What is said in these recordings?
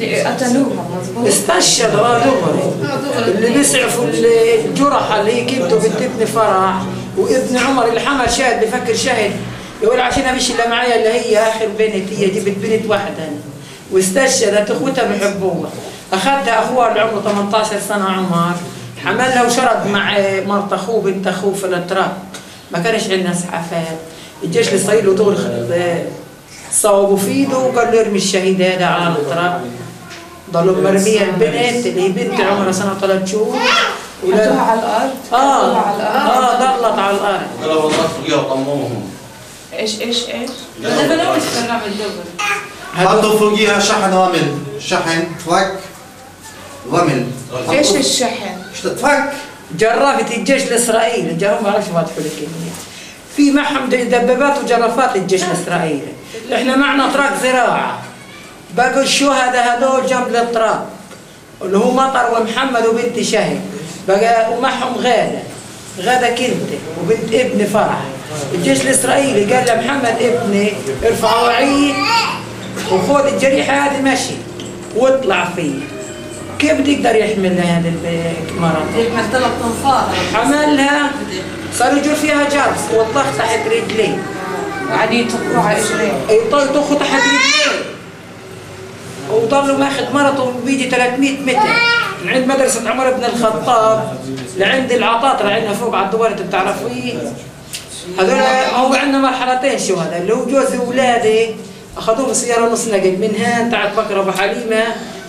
قتلوها مظبوط. استشهدوا دغري. اللي بيسعفوا الجرحى اللي هي كبته بنت ابن فرح وابن عمر اللي حمل شاهد بفكر شاهد يقول عشان مش اللي معايا اللي هي اخر بنت، هي جبت بنت واحده واستشهدت اخوتها بيحبوها. اخذها اخوها اللي عمره 18 سنه عمر حملها وشرد مع مرت اخوه بنت اخوه في الاتراك. ما كانش عندنا اسعافات. الجيش الاسرائيلي دغري صوبوا في ايده وقال له ارمي الشهيد هذا على الاتراك. ضلوا مرميه البنت اللي هي بنت عمرها سنه 3 شهور. حطوها على الارض؟ ضلت على الارض. قالوا والله فوقيها وطموهم. ايش؟ هذا بلاش كنا بالدغري. حطوا فوقيها شحن رمل، شحن تفك رمل. ايش الشحن؟ تفك جرافة الجيش الاسرائيلي، ما بعرفش واضحوا لك كلمه. في معهم دبابات وجرافات الجيش الاسرائيلي. احنا معنا تراك زراعه. بقوا الشهداء هذول جنب التراك اللي هو مطر ومحمد وبنت شهد. بقى ومعهم غادة كنت وبنت ابن فرح. الجيش الاسرائيلي قال لمحمد ابني ارفع وعيه وخذ الجريحه هذه مشي واطلع فيه. كيف بده يقدر يحملها هذا المرض؟ يحمل 3 أنفار. حملها صار يجر فيها جرس والضغط تحت رجليه. يعني يطخوا على اجريه. يطخوا تحت رجليه. وضلوا ماخذ مرته بيجي 300 متر من عند مدرسة عمر بن الخطاب لعند العطاطرة عندنا فوق على الدوار. انتم بتعرفوه؟ هذول هو عندنا مرحلتين شهداء اللي هو جوزي واولادي اخذوه بسيارة نص نقل من هان تاعت بكر ابو حليمة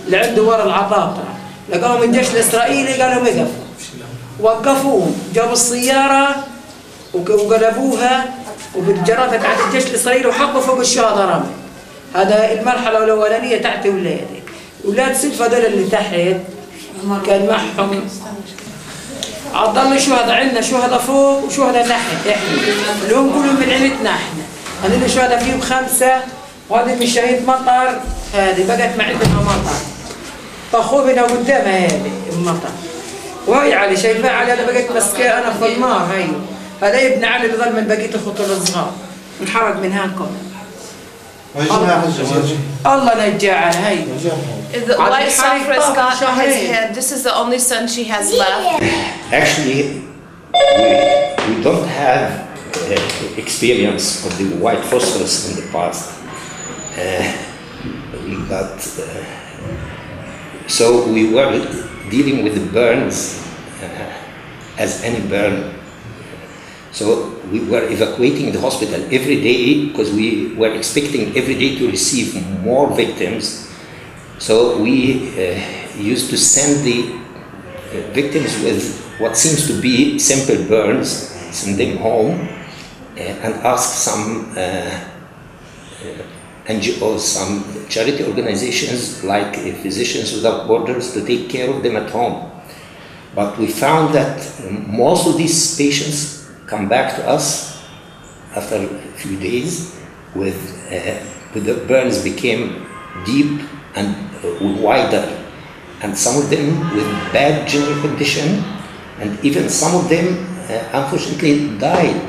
لعند ورا العطاطرة. لقاهم الجيش الاسرائيلي قالوا وقفوا. وقفوهم جابوا السيارة وقلبوها وبالجرافة تاعت الجيش الاسرائيلي وحطوا فوق الشهداء رمل. هذا المرحلة الأولانية تحت أولادي. أولاد سلفى دول اللي تحت كان معهم. عضلنا شهداء عندنا شهداء فوق وشهداء تحت احنا اللي هم كلهم من عيلتنا احنا. عندنا شهداء فيهم 5 وهذه من شهيد مطر. هذه بقت مع ابنها مطر. طخوا بنا قدامها هذه المطر. وهي علي شايفاها علي انا بقيت ماسكاه انا في النار. هي هذا ابن علي اللي ظل من بقيت اخوته الصغار انحرق من هانكم. Allah najja'al, hey. The wife suffers got his head. This is the only son she has left. Actually, we don't have experience of the white phosphorus in the past. So we were dealing with the burns as any burn. So we were evacuating the hospital every day because we were expecting every day to receive more victims. So we used to send the victims with what seems to be simple burns, send them home and ask some NGOs, some charity organizations like Physicians Without Borders to take care of them at home. But we found that most of these patients come back to us after a few days with the burns became deep and wider, and some of them with bad general condition, and even some of them unfortunately died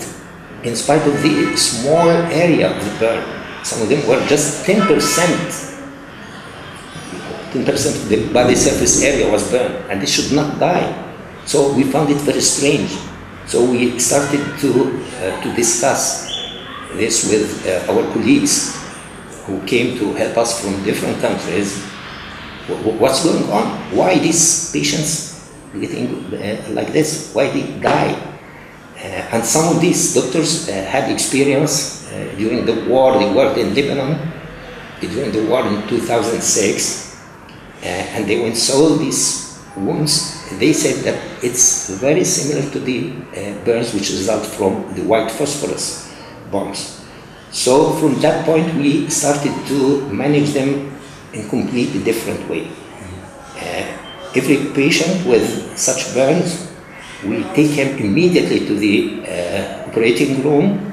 in spite of the small area of the burn. Some of them were just 10%. 10% of the body surface area was burned, and they should not die. So we found it very strange. So we started to discuss this with our colleagues who came to help us from different countries. What's going on? Why these patients getting like this? Why they die? And some of these doctors had experience during the war. They worked in Lebanon during the war in 2006, and they went saw these wounds. They said that it's very similar to the burns which result from the white phosphorus bombs. So from that point we started to manage them in completely different way. Every patient with such burns, we take him immediately to the operating room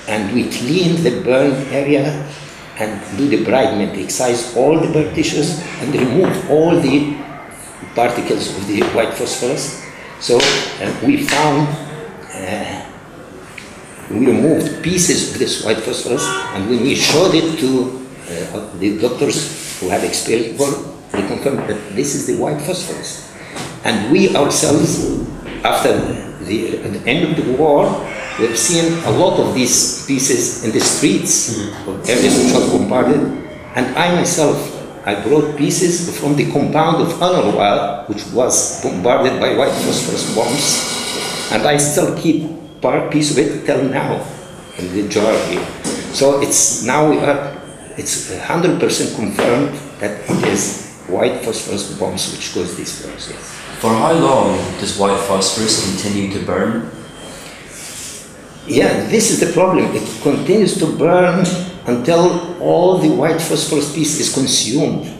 and we clean the burn area and do debridement, excise all the burn tissues and remove all the particles of the white phosphorus. So we found, we removed pieces of this white phosphorus, and when we showed it to the doctors who have experienced war, they confirm that this is the white phosphorus. And we ourselves, after the end of the war, we've seen a lot of these pieces in the streets of areas which were bombarded. And I myself, I brought pieces from the compound of UNRWA, which was bombarded by white phosphorus bombs. And I still keep part piece of it till now in the jar here. So it's now it's 100% confirmed that it is white phosphorus bombs which cause these flares. Yes. For how long does white phosphorus continue to burn? Yeah, this is the problem. It continues to burn until all the white phosphorus piece is consumed.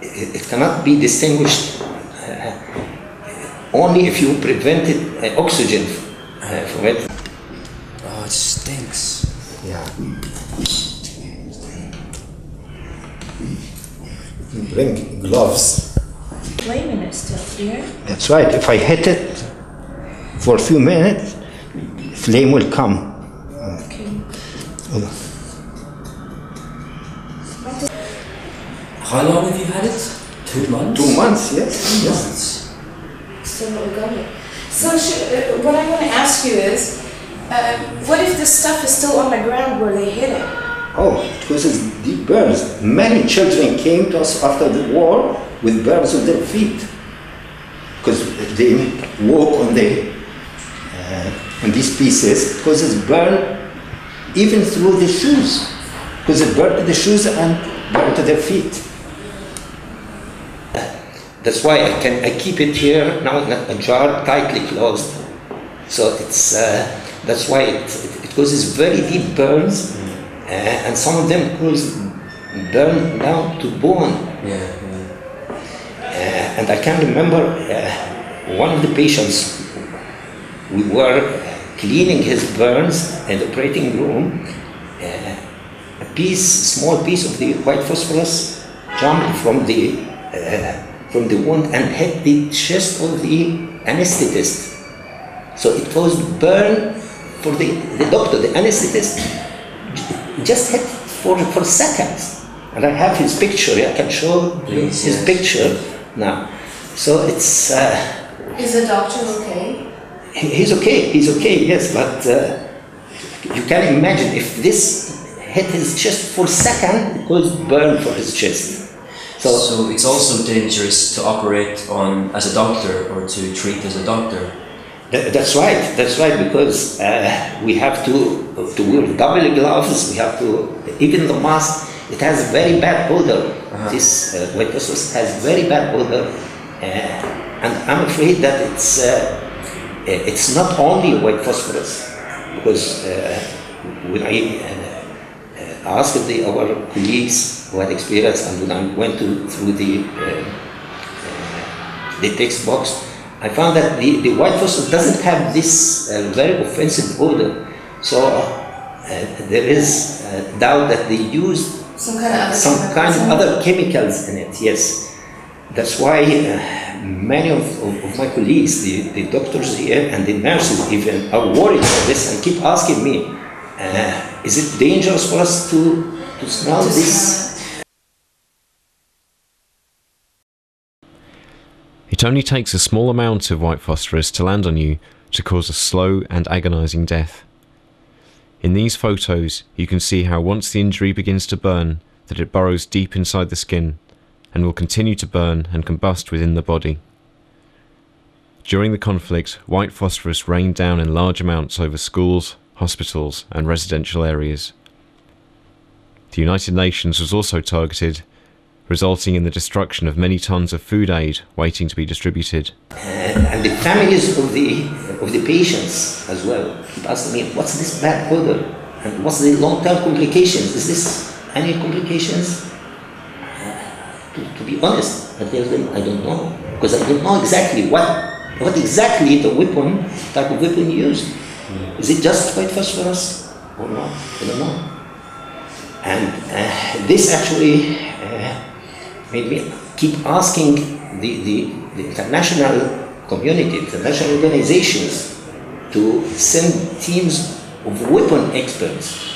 It cannot be distinguished only if you prevented oxygen from it. Oh, it stinks. Yeah. Bring gloves. Flaming is still here. That's right. If I hit it for a few minutes, flame will come. Okay. How long have you had it? 2 months? 2 months, yes. 2 months. Still not going. So what I want to ask you is, what if this stuff is still on the ground where they hit it? Oh, it causes deep burns. Many children came to us after the war with burns on their feet because they walk on these pieces. It causes burn even through the shoes, because it burned the shoes and burned to their feet. That's why I keep it here now in a jar tightly closed. So it's that's why it causes very deep burns, and some of them cause burn down to bone. And I can remember one of the patients. We were cleaning his burns in the operating room. A small piece of the white phosphorus jumped from the wound and hit the chest of the anesthetist. So it caused burn for the doctor, the anesthetist. Just hit for seconds. And I have his picture. I can show his picture now. So it's. Is the doctor okay? He's okay. He's okay. Yes, but you can imagine if this hit his chest for a second, it caused burn for his chest. So it's also dangerous to operate on as a doctor or to treat as a doctor. That's right. That's right, because we have to wear double gloves. We have to, even the mask. It has very bad odor. This white phosphorus has very bad odor, and I'm afraid that it's not only white phosphorus, because when I asked our colleagues who had experience, and when I went through the text box, I found that the white phosphorus doesn't have this very offensive odor. So there is doubt that they used some kind of other chemicals in it. Yes, that's why many of my colleagues, the doctors here and the nurses even, are worried about this and keep asking me, is it dangerous for us to smell this? It only takes a small amount of white phosphorus to land on you to cause a slow and agonizing death. In these photos, you can see how once the injury begins to burn, that it burrows deep inside the skin and will continue to burn and combust within the body. During the conflict, white phosphorus rained down in large amounts over schools, hospitals, and residential areas. The United Nations was also targeted, resulting in the destruction of many tons of food aid waiting to be distributed. And the families of the patients as well keep asking me, what's this bad odor? And what's the long-term complications? Is this any complications? To be honest, I tell them I don't know, because I don't know exactly what exactly the type of weapon used. Is it just white phosphorus or not? I don't know. And this actually made me keep asking the international community, international organizations, to send teams of weapon experts